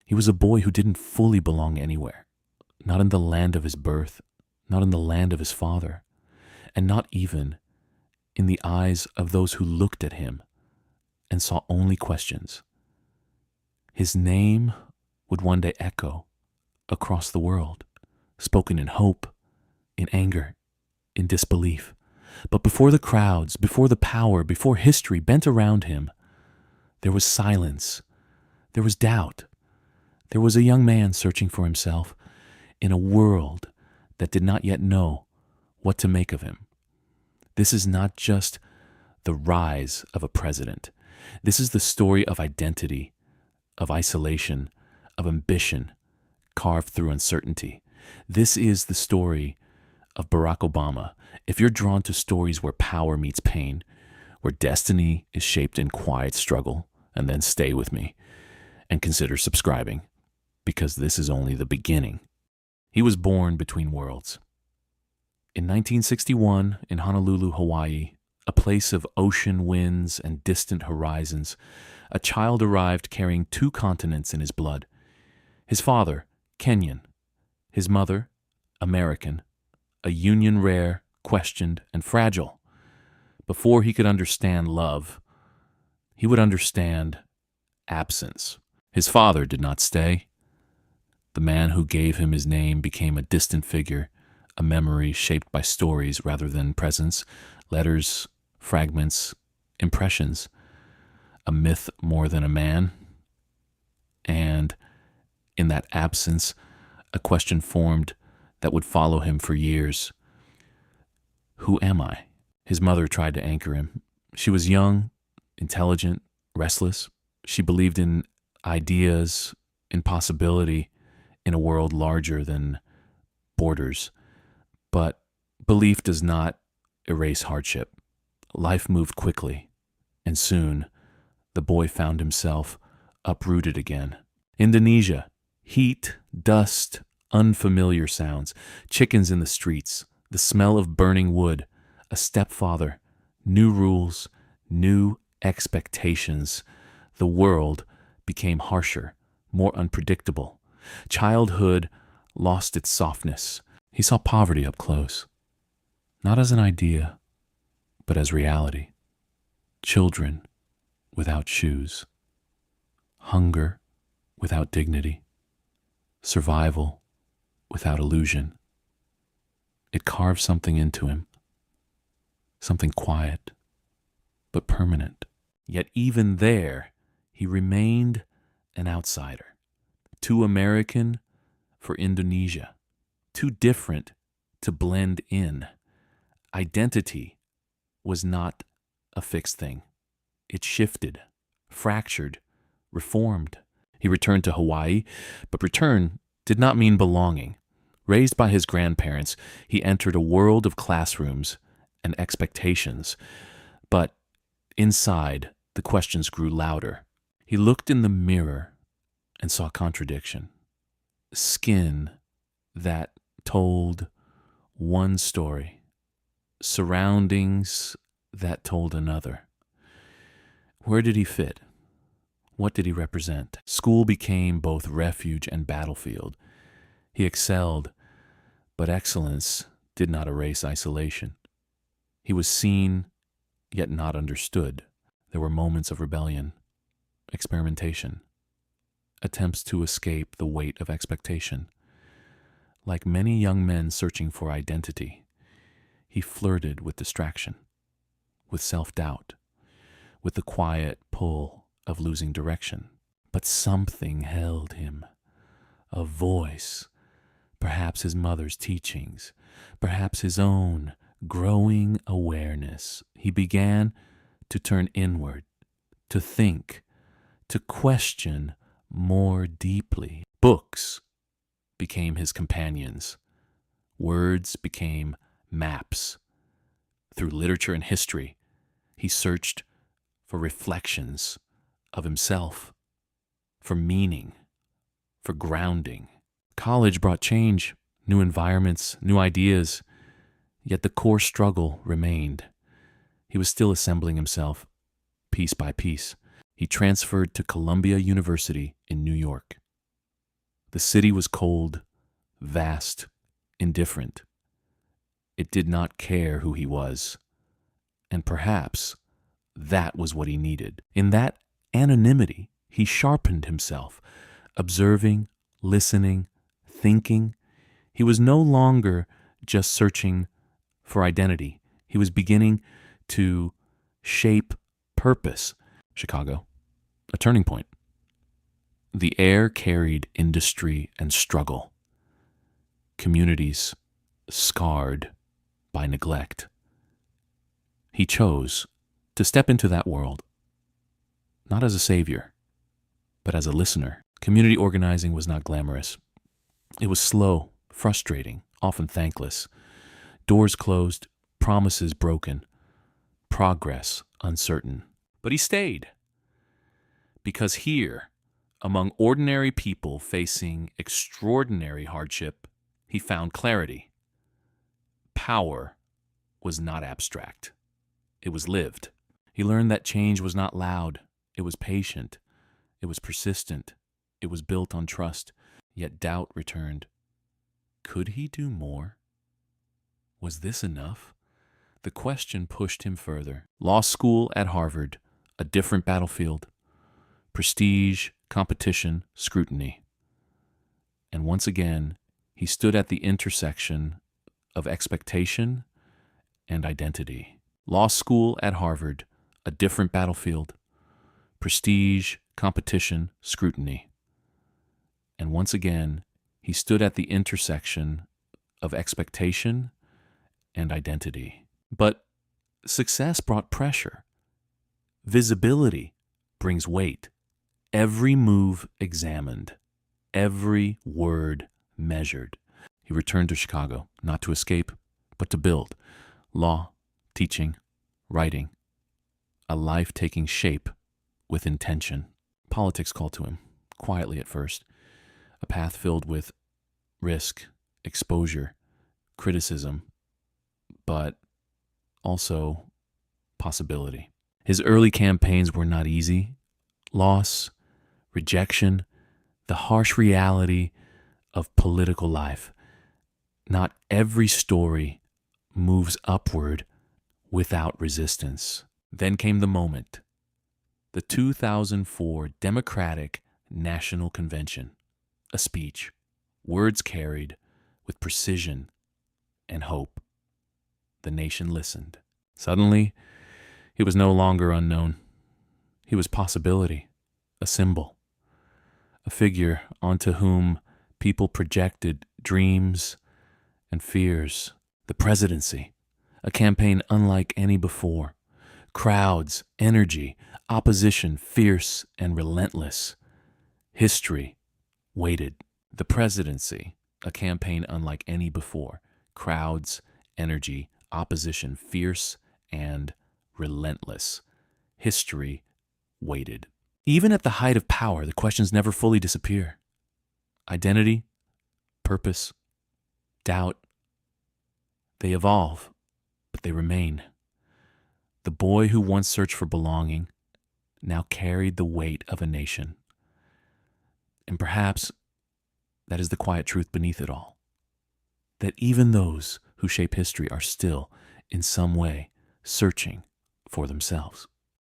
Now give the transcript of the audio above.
He was a boy who didn't fully belong anywhere, not in the land of his birth, not in the land of his father, and not even in the eyes of those who looked at him and saw only questions. His name would one day echo across the world, spoken in hope, in anger, in disbelief. But before the crowds, before the power, before history bent around him, there was silence, there was doubt. There was a young man searching for himself in a world that did not yet know what to make of him. This is not just the rise of a president. This is the story of identity, of isolation, of ambition, carved through uncertainty. This is the story of Barack Obama. If you're drawn to stories where power meets pain, where destiny is shaped in quiet struggle, and then stay with me and consider subscribing, because this is only the beginning. He was born between worlds. In 1961, in Honolulu, Hawaii, a place of ocean winds and distant horizons, a child arrived carrying 2 continents in his blood. His father, Kenyan. His mother, American. A union rare, questioned, and fragile. Before he could understand love, he would understand absence. His father did not stay. The man who gave him his name became a distant figure, a memory shaped by stories rather than presence, letters, fragments, impressions, a myth more than a man. And in that absence, a question formed that would follow him for years. Who am I? His mother tried to anchor him. She was young, intelligent, restless. She believed in ideas, in possibility, in a world larger than borders. But belief does not erase hardship. Life moved quickly, and soon the boy found himself uprooted again. Indonesia, heat, dust, unfamiliar sounds, chickens in the streets, the smell of burning wood, a stepfather, new rules, new expectations. The world became harsher, more unpredictable. Childhood lost its softness. He saw poverty up close, not as an idea, but as reality. Children without shoes, hunger without dignity, survival without illusion. It carved something into him, something quiet, but permanent. Yet even there, he remained an outsider, too American for Indonesia, too different to blend in. Identity was not a fixed thing. It shifted, fractured, reformed. He returned to Hawaii, but return did not mean belonging. Raised by his grandparents, he entered a world of classrooms and expectations. But inside, the questions grew louder. He looked in the mirror and saw contradiction. Skin that told one story, surroundings that told another. Where did he fit? What did he represent? School became both refuge and battlefield. He excelled, but excellence did not erase isolation. He was seen, yet not understood. There were moments of rebellion, experimentation, attempts to escape the weight of expectation. Like many young men searching for identity, he flirted with distraction, with self-doubt, with the quiet pull of losing direction. But something held him, a voice, perhaps his mother's teachings, perhaps his own growing awareness. He began to turn inward, to think, to question more deeply. Books became his companions. Words became maps. Through literature and history, he searched for reflections of himself, for meaning, for grounding. College brought change, new environments, new ideas, yet the core struggle remained. He was still assembling himself, piece by piece. He transferred to Columbia University in New York. The city was cold, vast, indifferent. It did not care who he was, and perhaps that was what he needed. In that anonymity, he sharpened himself, observing, listening, thinking. He was no longer just searching for identity. He was beginning to shape purpose. Chicago, a turning point. The air carried industry and struggle. Communities scarred by neglect. He chose to step into that world, not as a savior, but as a listener. Community organizing was not glamorous. It was slow, frustrating, often thankless. Doors closed, promises broken, progress uncertain. But he stayed, because here, among ordinary people facing extraordinary hardship, he found clarity. Power was not abstract. It was lived. He learned that change was not loud. It was patient. It was persistent. It was built on trust. Yet doubt returned. Could he do more? Was this enough? The question pushed him further. Law school at Harvard, a different battlefield. Prestige, competition, scrutiny. And once again, he stood at the intersection of expectation and identity. Law school at Harvard, a different battlefield. Prestige, competition, scrutiny. And once again, he stood at the intersection of expectation and identity. But success brought pressure. Visibility brings weight. Every move examined. Every word measured. He returned to Chicago, not to escape, but to build. Law, teaching, writing. A life taking shape with intention. Politics called to him, quietly at first. A path filled with risk, exposure, criticism, but also possibility. His early campaigns were not easy. Loss, rejection, the harsh reality of political life. Not every story moves upward without resistance. Then came the moment. The 2004 Democratic National Convention. A speech. Words carried with precision and hope. The nation listened. Suddenly, he was no longer unknown. He was possibility, a symbol, a figure onto whom people projected dreams and fears. The presidency, a campaign unlike any before. Crowds, energy, opposition fierce and relentless. History waited. The presidency, a campaign unlike any before. Crowds, energy, opposition fierce and relentless. History waited. Even at the height of power, the questions never fully disappear. Identity, purpose, doubt, they evolve, but they remain. The boy who once searched for belonging now carried the weight of a nation. And perhaps that is the quiet truth beneath it all. That even those who shape history are still, in some way, searching for themselves.